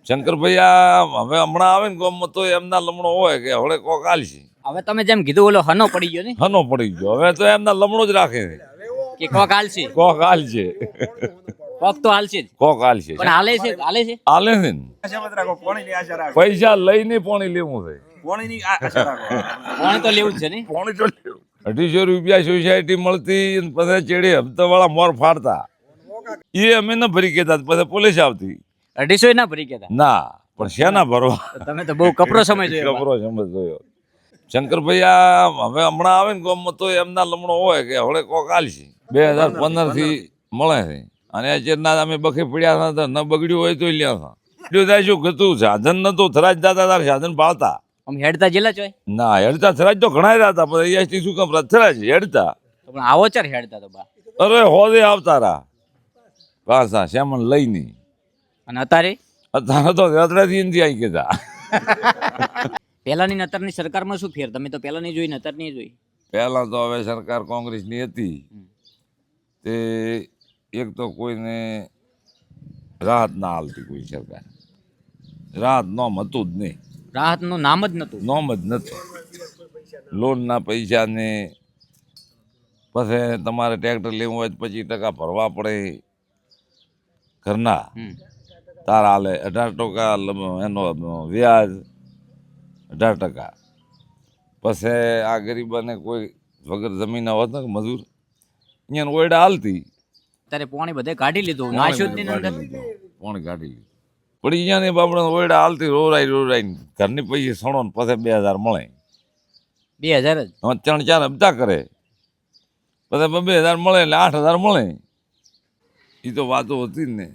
શંકરભાઈ આ હવે હમણાં આવે ને ગામમાં તો એમના લમણો હોય કે હવે કોક આલશે. હવે તમે જેમ કીધું ઓલો હનો પડી ગયો ને હનો પડી ગયો હવે તો એમના લમણો જ રાખે છે. કે કોક હાલશે કોક આલશે કોક તો હાલશે જ. કોક આલશે પણ હાલે છે હાલે છે આલે છે ને પૈસા લઈને પોણી લેવું છે. કોણે તો લેવું જ છે ને. પોણી તો લેવું 250 રૂપિયા સોસાયટી મળતી અને પછી ચેડે હપ્તા વાળા મોર ફાડતા એ અમે ન ભરી કેતા પછી પોલીસ આવતી 250 ના ભરી ગયા ના પણ શેના ભરવા તમે તો બહુ કપરો સમય જોયો ખબરો સમજ જોયો. શંકરભાઈ આ હવે હમણાં આવે ને ગામમાં તો એમના લમણો હોય કે હવે કોક આલશે 2015 થી મળે છે અને ચેરના અમે બખે પડ્યા હતા ન બગડ્યું હોય તો લ્યા હતા શું ગતું સાધન નતું થરાજ દાતા તાર સાધન પાળતા આમ હેડતા જેલા ચોય ના હેડતા થરાજ તો ઘણા રહ્યા હતા પણ એસટી શું કામ થરાજ હેડતા તો પણ આવો ચાર હેડતા તો બા અરે હોદે આવતા રા પાછા શ્યામણ લઈને અને અત્યારે અત્યારે તો રતડાથી નથી આવી કેતા પહેલાની નતરની સરકારમાં શું ફેર તમે તો પહેલા નહીં જોઈ નતર નહીં જોઈ પહેલા તો હવે સરકાર કોંગ્રેસની હતી તે એક તો કોઈને રાહત ના હાલતી કોઈ સરકાર રાહત નોમ હતું જ નહીં રાહતનું નામ જ નતું નોમ જ નથી લોનના પૈસા ને પછી તમારે ટ્રેક્ટર લેવું હોય તો 25% ભરવા પડે ઘરના તાર હાલે 18% એનો વ્યાજ 18%. પછી આ ગરીબાને કોઈ વગર જમીન હોત ને મજૂર અહીંયા ઓયડા હાલતી ત્યારે પોણી બધે કાઢી લીધું નાશ્યું જ નહીં અંદર પોણી કાઢી લીધું પણ અહીંયાની બાપડે ઓયડા હાલતી રોરાઈ ઘરની પૈસા સણો ને પછી 2000 મળે 2000 જ હવે 3-4 હપ્તા કરે પછી 2000 મળે એટલે 8000 મળે એ તો વાતો હતી જ ને.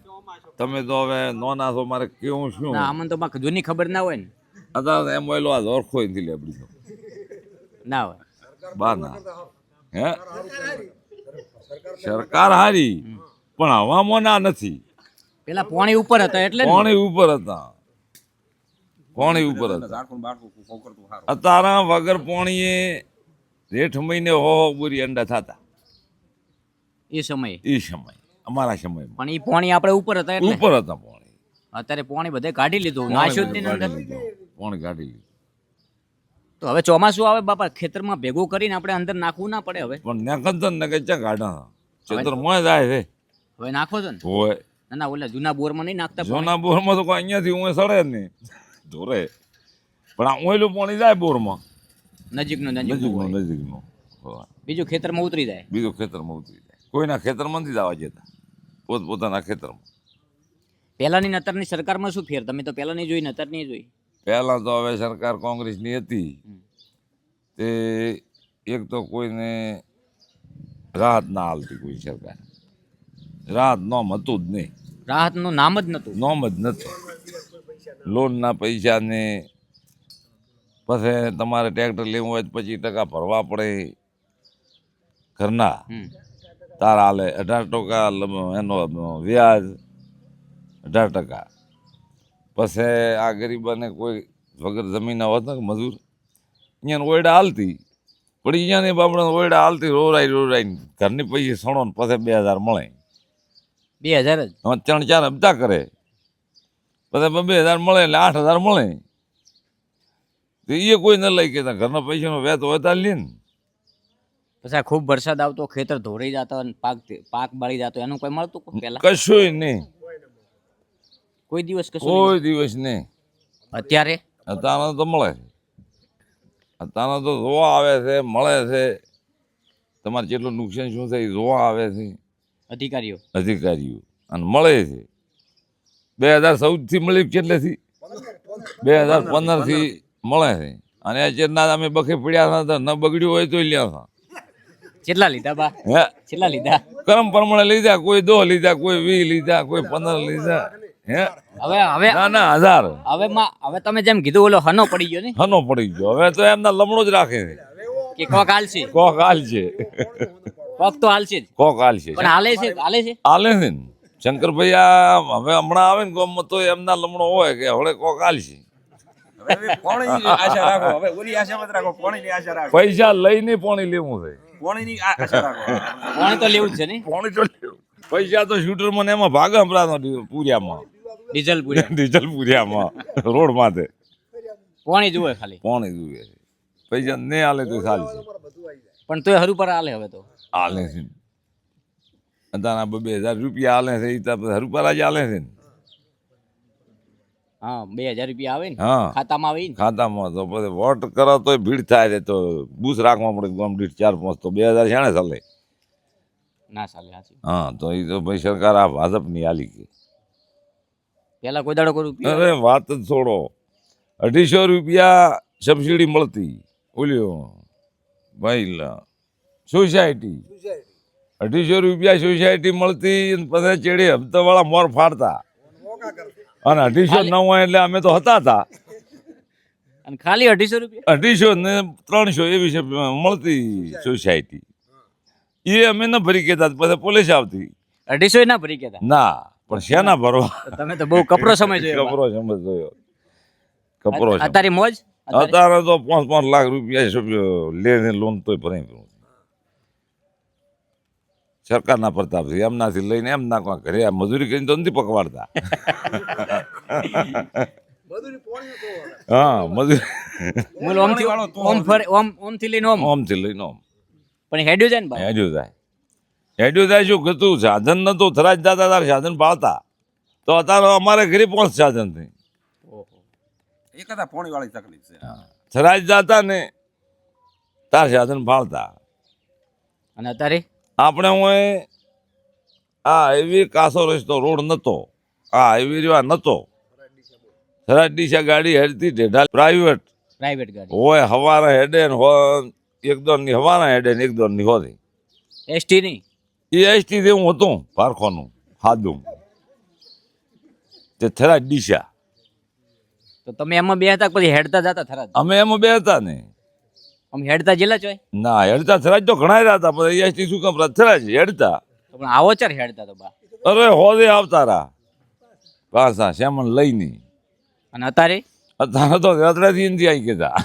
તમે તો હવે નોના છો મારે કેવું શું ના અમને તો માં જૂની ખબર ના હોય ને અત્યારે એમ ઓયલો આ ઓળખો નથી લેબડી તો ના હોય બહાર ના હે સરકાર હારી પણ હવામાં ના નથી પેલા પોણી ઉપર હતા એટલે ને. પાણી ઉપર હતા પાણી ઉપર હતા અત્યારે વગર પાણીએ જેઠ મહિને હો બોરી અંડા થતા એ સમયે એ સમય અમારા સમયમાં પણ એ પોણી આપણે ઉપર હતા એટલે ઉપર હતા પાણી અત્યારે પોણી બધે કાઢી લીધું નાશ્યું જ નહીં અંદર પાણી કાઢી લીધું તો હવે ચોમાસું આવે બાપા ખેતરમાં ભેગું કરીને આપણે અંદર નાખવું ના પડે હવે પણ નેકંતન ને કઈ ચા કાઢા ચેતર મોય જાય છે હવે નાખો છો ને હોય ના ના ઓલા જૂના બોરમાં નહીં નાખતા પોણી? સોના બોરમાં તો કોઈ અહીંયાથી હું સડે જ નહીં ધોરે પણ આ ઓયલું પાણી જાય બોરમાં નજીકનું નજીકનું નજીક નજીકનું બીજું ખેતરમાં ઉતરી જાય બીજું ખેતરમાં ઉતરી જાય કોઈના ખેતરમાં નથી જવા જતા પોતપોતાના ખેતરમાં. પહેલાની નતરની સરકારમાં શું ફેર તમે તો પહેલા નહીં જોઈ નતર નહીં જોઈ પહેલાં તો હવે સરકાર કોંગ્રેસની હતી તે એક તો કોઈને રાહત ના હાલતી કોઈ સરકાર રાહત નોમ હતું જ નહીં રાહતનું નામ જ નતું નોમ જ નથી લોનના પૈસા ને પછી તમારે ટ્રેક્ટર લેવું હોય તો 25% ભરવા પડે ઘરના તાર હાલે 18% એનો વ્યાજ 18%. પછી આ ગરીબાને કોઈ વગર જમીન હોત ને મજૂર અહીંયા ઓયડા હાલતી પણ અહીંયાની બાપડે ઓયડા હાલતી રોરાઈ ઘરની પૈસા સણો ને પછી 2000 મળે 2000 જ હવે 3-4 હપ્તા કરે પછી 2000 મળે એટલે 8000 મળે તો એ કોઈ ન લઈ કેતા ઘરના પૈસાનો વેત હોય તો લે ને. પછી આ ખૂબ વરસાદ આવતો ખેતર ધોરાઈ જતો અને પાક બાળી જતો એનું કોઈ મળતું પેલા કશું નહીં કોઈ દિવસ કશું કોઈ દિવસ નહીં. અત્યારે અત્યારે તો મળે અત્યારે તો જોવા આવે છે મળે છે તમારે જેટલું નુકસાન શું થાય એ જોવા આવે છે અધિકારીઓ અને મળે છે 2014 થી મળી કેટલેથી 2015 થી મળે છે અને ચેરના અમે બખે પડ્યા હતા ન બગડ્યું હોય તો લ્યા હતા કેટલા લીધા બા હે કેટલા લીધા કરમ પ્રમાણે લીધા કોઈ 2 લીધા કોઈ 20 લીધા કોઈ 15 લીધા હે હવે હવે ના 1000 હવે તમે જેમ કીધું ઓલો હનો પડી ગયો ને હનો પડી ગયો હવે તો એમના લમણો જ રાખે છે કે કોક હાલશે કોક હાલ છે કોક તો હાલશે જ કોક હાલ છે પણ હાલે છે હાલે છે ને. શંકરભાઈ આ હવે હમણાં આવે ને ગામમાં તો એમના લમણો હોય કે હવે કોક હાલ છે પૈસા લઈને પાણી લેવું છે પોણી તો લેવું જ છે ને પાણી તો લેવું પૈસા તો શૂટરમાં ને એમાં ભાગે હમણાં પૂર્યામાં ડીઝલ પૂરે ડીઝલ પૂર્યામાં રોડ માથે કોણી જુએ ખાલી પાણી જુએ છે પૈસા નહીં હાલે તો ચાલશે પણ તોય હરું પર હાલે હવે તો હાલે છે અત્યારના 2,000 રૂપિયા હાલે છે એ તો હરુપારા જ હાલે છે ને હા 2,000 રૂપિયા આવે ને હા ખાતામાં આવે ને ખાતામાં તો પછી વોટ કરો તો ભીડ થાય છે તો બૂસ રાખવા પડે ગામ દીઠ 4-5 તો 2,000 શાણે ચાલે ના ચાલે સાચી હા તો એ તો ભાઈ સરકાર આ ભાજપની હાલી ગઈ પેલા કોઈ દાડો કોઈ રૂપિયા અરે વાત જ છોડો 250 રૂપિયા સબસિડી મળતી ઓલ્યો ભાઈ સોસાયટી 250 રૂપિયા સોસાયટી મળતી અને પછી ચેડી હપ્તાવાળા મોર ફાડતા અને 250 ન હોય એટલે અમે તો હતા અને ખાલી 250 રૂપિયા 250 ને 300 એવી છે મળતી સોસાયટી એ અમે ન ભરી કહેતા પછી પોલીસ આવતી 250 ના ભરી કેતા ના પણ શેના ભરવા તમે તો બહુ કપરો સમય જોયો કપરો સમજ જોયો કપરો સમજ. અત્યારે મોજ અત્યારે તો 5-5 લાખ રૂપિયા લઈને લોન તોય ભરાઈ ગયું સરકારના પ્રતાપથી એમનાથી લઈને એમના કોઈ ઘરે આ મજૂરી કરીને તો નથી પકવાડતા હા મજૂરી મૂળ ઓમથી ઓમ ફરે ઓમ થી લઈને ઓમથી લઈને ઓમ પણ હેડ્યું જાય ને ભાઈ હેડ્યું થાય શું કહેતું સાધન નતું થરાજ દાદા તાર સાધન પાળતા તો અત્યારે અમારે ઘરે 5 સાધન થઈ એ કદા પોણી વાળી તકલીફ છે થરાજ દાતા ને તાર સાધન પાળતા અને અત્યારે આપણે હું આ એવી કાસો રસ્તો રોડ નતો આ એવી રીવા નતો થરાજ ડીસા ગાડી હેડતી ઢેઢા પ્રાઇવેટ ગાડી હોય હવારે હેડે ને હોય એક દોરની હવારે હેડે ને એક દોરની હોતી એસટી નહીં એ એસટી જેવું હતું પારખોનું હાદું તે થરાજ ડીસા તો તમે એમાં બે હતા પછી હેડતા જતા થરાદ અમે એમાં બે હતા ને આમ હેડતા જેલા ચોય ના હેડતા થરાજ તો ઘણા હતા પણ એસટી શું કામ થરાજ હેડતા તો પણ આવો ચાર હેડતા તો બા અરે હોદે આવતા રા પાછા શ્યામણ લઈને અને અત્યારે અત્યારે તો રતડાથી નથી આવી કહેતા